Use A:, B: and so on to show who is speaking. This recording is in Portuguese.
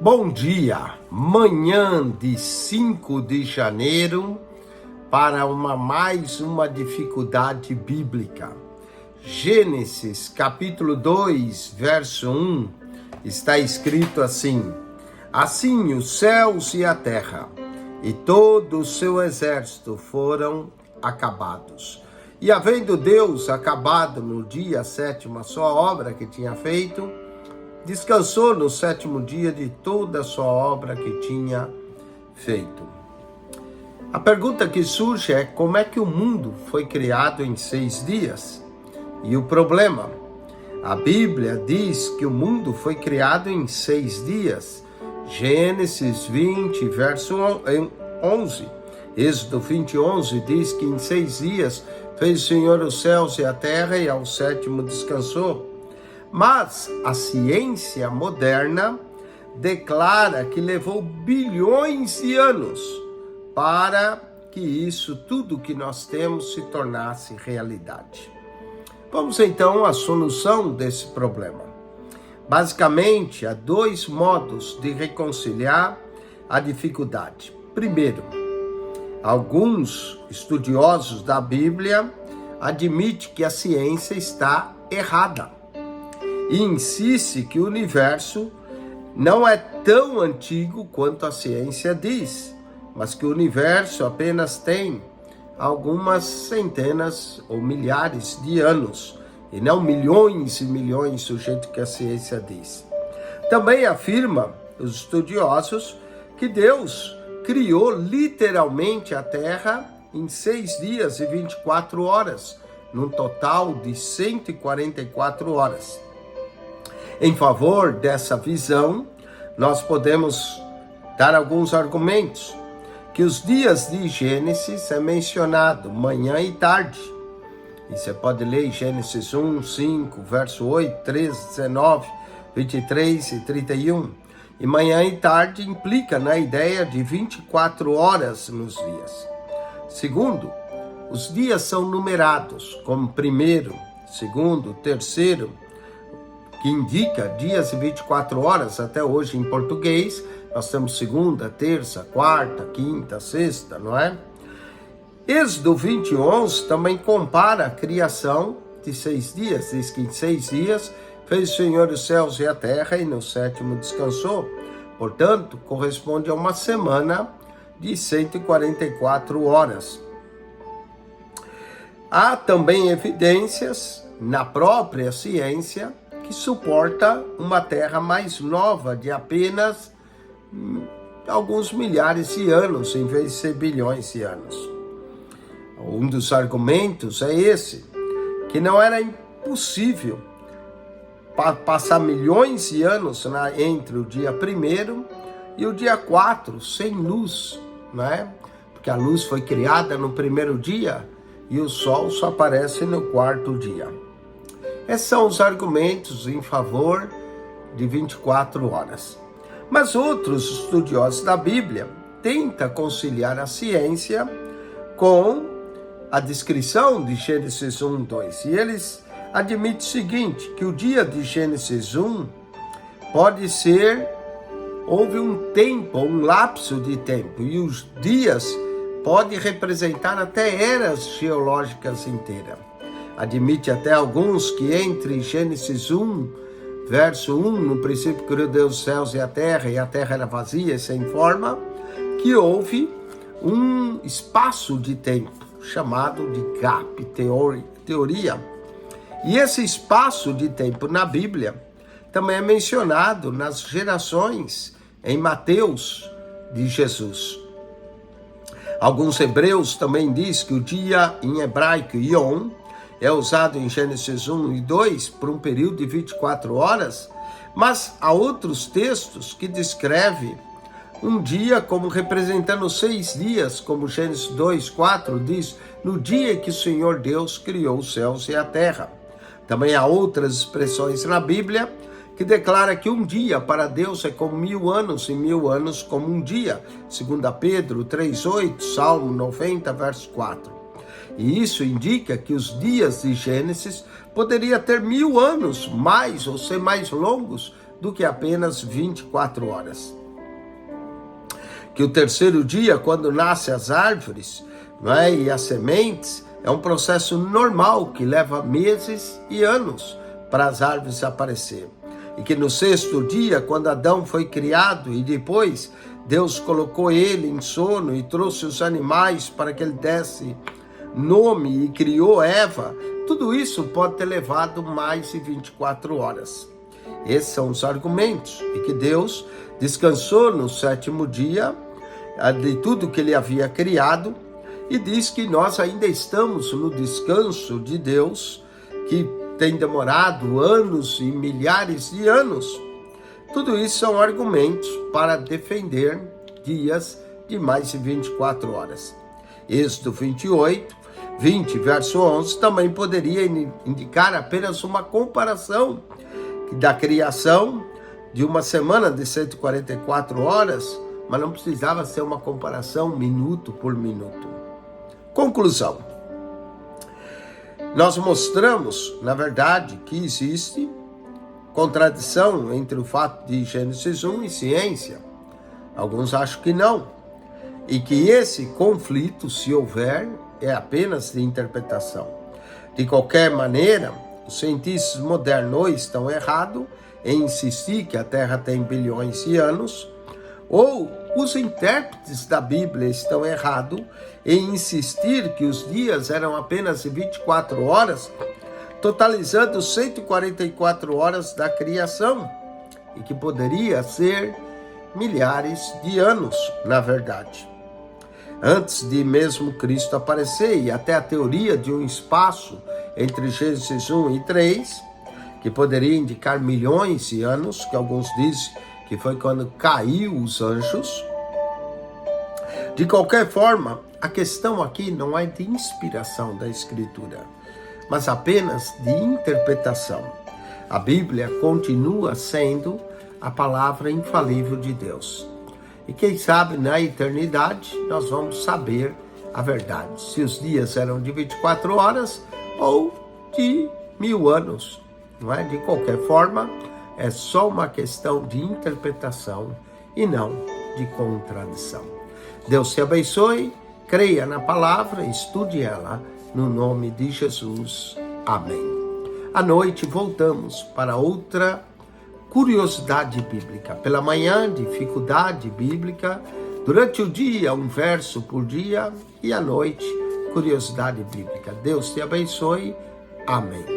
A: Bom dia, manhã de 5 de janeiro, para mais uma dificuldade bíblica. Gênesis capítulo 2, verso 1, está escrito assim: Assim os céus e a terra e todo o seu exército foram acabados. E havendo Deus acabado no dia sétimo a sua obra que tinha feito, descansou no sétimo dia de toda a sua obra que tinha feito. A pergunta que surge é: como é que o mundo foi criado em 6 dias? E o problema? A Bíblia diz que o mundo foi criado em 6 dias. Gênesis 20, verso 11. Êxodo 20, 11 diz que em 6 dias fez o Senhor os céus e a terra e ao sétimo descansou. Mas a ciência moderna declara que levou bilhões de anos para que isso tudo que nós temos se tornasse realidade. Vamos então à solução desse problema. Basicamente, há 2 modos de reconciliar a dificuldade. Primeiro, alguns estudiosos da Bíblia admitem que a ciência está errada e insiste que o universo não é tão antigo quanto a ciência diz, mas que o universo apenas tem algumas centenas ou milhares de anos, e não milhões e milhões do jeito que a ciência diz. Também afirma os estudiosos que Deus criou literalmente a Terra em 6 dias e 24 horas, num total de 144 horas. Em favor dessa visão, nós podemos dar alguns argumentos. Que os dias de Gênesis é mencionado manhã e tarde. E você pode ler Gênesis 1, 5, verso 8, 13, 19, 23 e 31. E manhã e tarde implica na ideia de 24 horas nos dias. Segundo, os dias são numerados, como primeiro, segundo, terceiro, que indica dias e 24 horas, até hoje em português, nós temos segunda, terça, quarta, quinta, sexta, não é? Êxodo 20:11 também compara a criação de 6 dias, diz que em 6 dias fez o Senhor os céus e a terra e no sétimo descansou. Portanto, corresponde a uma semana de 144 horas. Há também evidências na própria ciência que suporta uma terra mais nova de apenas alguns milhares de anos, em vez de ser bilhões de anos. Um dos argumentos é esse, que não era impossível passar milhões de anos entre o dia 1º e o dia 4 sem luz, né? Porque a luz foi criada no 1º dia e o sol só aparece no 4º dia. Esses são os argumentos em favor de 24 horas. Mas outros estudiosos da Bíblia tentam conciliar a ciência com a descrição de Gênesis 1, 2. E eles admitem o seguinte, que o dia de Gênesis 1 pode ser, houve um tempo, um lapso de tempo, e os dias podem representar até eras geológicas inteiras. Admite até alguns que entre Gênesis 1, verso 1, no princípio criou Deus os céus e a terra era vazia e sem forma, que houve um espaço de tempo, chamado de gap, teoria. E esse espaço de tempo na Bíblia também é mencionado nas gerações em Mateus de Jesus. Alguns hebreus também dizem que o dia em hebraico, Yom, é usado em Gênesis 1 e 2 por um período de 24 horas, mas há outros textos que descrevem um dia como representando 6 dias, como Gênesis 2, 4 diz, no dia em que o Senhor Deus criou os céus e a terra. Também há outras expressões na Bíblia que declara que um dia para Deus é como 1000 anos e 1000 anos como um dia, 2 Pedro 3,8, Salmo 90, verso 4. E isso indica que os dias de Gênesis poderiam ter 1000 anos mais ou ser mais longos do que apenas 24 horas. Que o terceiro dia, quando nascem as árvores, e as sementes, é um processo normal que leva meses e anos para as árvores aparecer. E que no sexto dia, quando Adão foi criado e depois Deus colocou ele em sono e trouxe os animais para que ele desse nome e criou Eva, tudo isso pode ter levado mais de 24 horas. Esses são os argumentos. E que Deus descansou no sétimo dia de tudo que ele havia criado e diz que nós ainda estamos no descanso de Deus, que tem demorado anos e milhares de anos. Tudo isso são argumentos para defender dias de mais de 24 horas. Êxodo 28, 20, verso 11, também poderia indicar apenas uma comparação da criação de uma semana de 144 horas, mas não precisava ser uma comparação minuto por minuto. Conclusão. Nós mostramos, na verdade, que existe contradição entre o fato de Gênesis 1 e ciência. Alguns acham que não. E que esse conflito, se houver, é apenas de interpretação. De qualquer maneira, os cientistas modernos estão errados em insistir que a Terra tem bilhões de anos, ou os intérpretes da Bíblia estão errados em insistir que os dias eram apenas de 24 horas, totalizando 144 horas da criação, e que poderia ser milhares de anos, na verdade. Antes de mesmo Cristo aparecer, e até a teoria de um espaço entre Gênesis 1 e 3, que poderia indicar milhões de anos, que alguns dizem que foi quando caiu os anjos. De qualquer forma, a questão aqui não é de inspiração da Escritura, mas apenas de interpretação. A Bíblia continua sendo a palavra infalível de Deus. E quem sabe na eternidade nós vamos saber a verdade, se os dias eram de 24 horas ou de 1000 anos. Não é? De qualquer forma, é só uma questão de interpretação e não de contradição. Deus te abençoe, creia na palavra, estude ela, no nome de Jesus. Amém. À noite voltamos para outra curiosidade bíblica. Pela manhã, dificuldade bíblica. Durante o dia, um verso por dia. E à noite, curiosidade bíblica. Deus te abençoe. Amém.